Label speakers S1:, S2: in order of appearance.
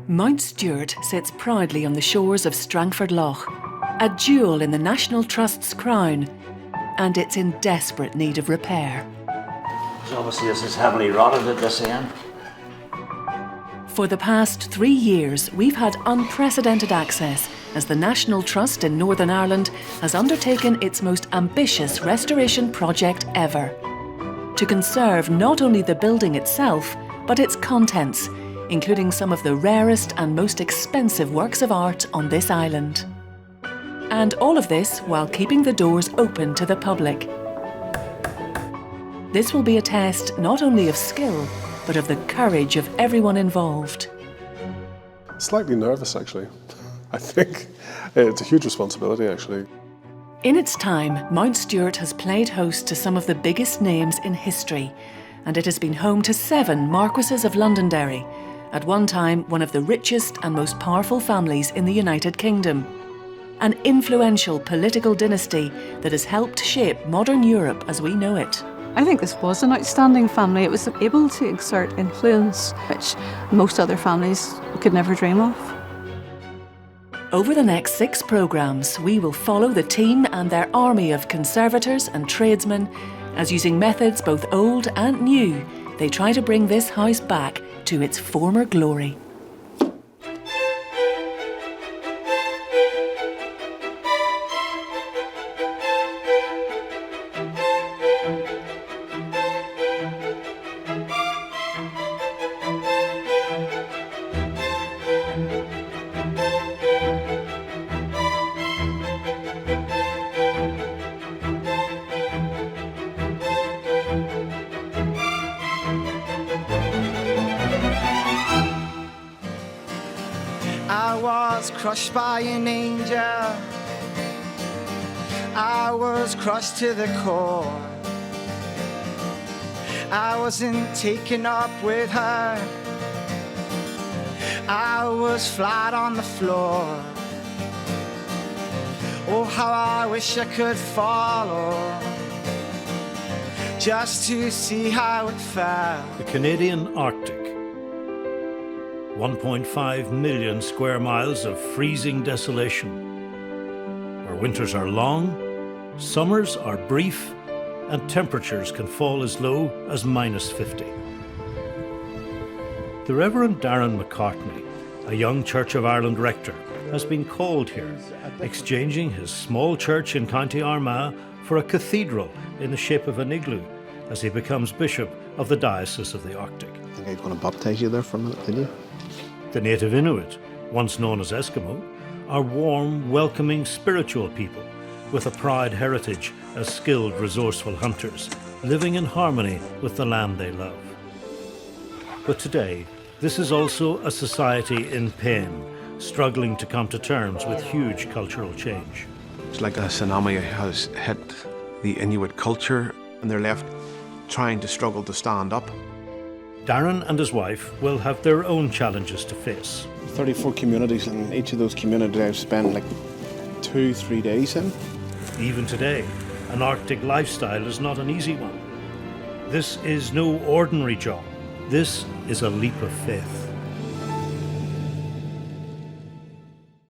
S1: Mount Stewart sits proudly on the shores of Strangford Lough, a jewel in the National Trust's crown, and it's in desperate need of repair.
S2: So obviously this is heavily rotted at this end.
S1: For the past 3 years, we've had unprecedented access as the National Trust in Northern Ireland has undertaken its most ambitious restoration project ever, to conserve not only the building itself, but its contents, including some of the rarest and most expensive works of art on this island. And all of this while keeping the doors open to the public. This will be a test not only of skill, but of the courage of everyone involved.
S3: Slightly nervous, actually. I think it's a huge responsibility, actually.
S1: In its time, Mount Stewart has played host to some of the biggest names in history, and it has been home to 7 Marquesses of Londonderry, at one time one of the richest and most powerful families in the United Kingdom. An influential political dynasty that has helped shape modern Europe as we know it.
S4: I think this was an outstanding family. It was able to exert influence which most other families could never dream of.
S1: Over the next 6 programmes, we will follow the team and their army of conservators and tradesmen as, using methods both old and new, they try to bring this house back to its former glory.
S5: I was crushed by an angel, I was crushed to the core. I wasn't taken up with her, I was flat on the floor. Oh, how I wish I could follow, just to see how it felt.
S6: The Canadian Arctic. 1.5 million square miles of freezing desolation, where winters are long, summers are brief, and temperatures can fall as low as -50. The Reverend Darren McCartney, a young Church of Ireland rector, has been called here, exchanging his small church in County Armagh for a cathedral in the shape of an igloo as he becomes Bishop of the Diocese of the Arctic.
S7: I think I'm going to baptise you there for a minute, didn't you?
S6: The native Inuit, once known as Eskimo, are warm, welcoming, spiritual people with a proud heritage as skilled, resourceful hunters, living in harmony with the land they love. But today, this is also a society in pain, struggling to come to terms with huge cultural change.
S7: It's like a tsunami has hit the Inuit culture and they're left trying to struggle to stand up.
S6: Darren and his wife will have their own challenges to face.
S7: 34 communities, and each of those communities I've spent like 2-3 days in.
S6: Even today, an Arctic lifestyle is not an easy one. This is no ordinary job. This is a leap of faith.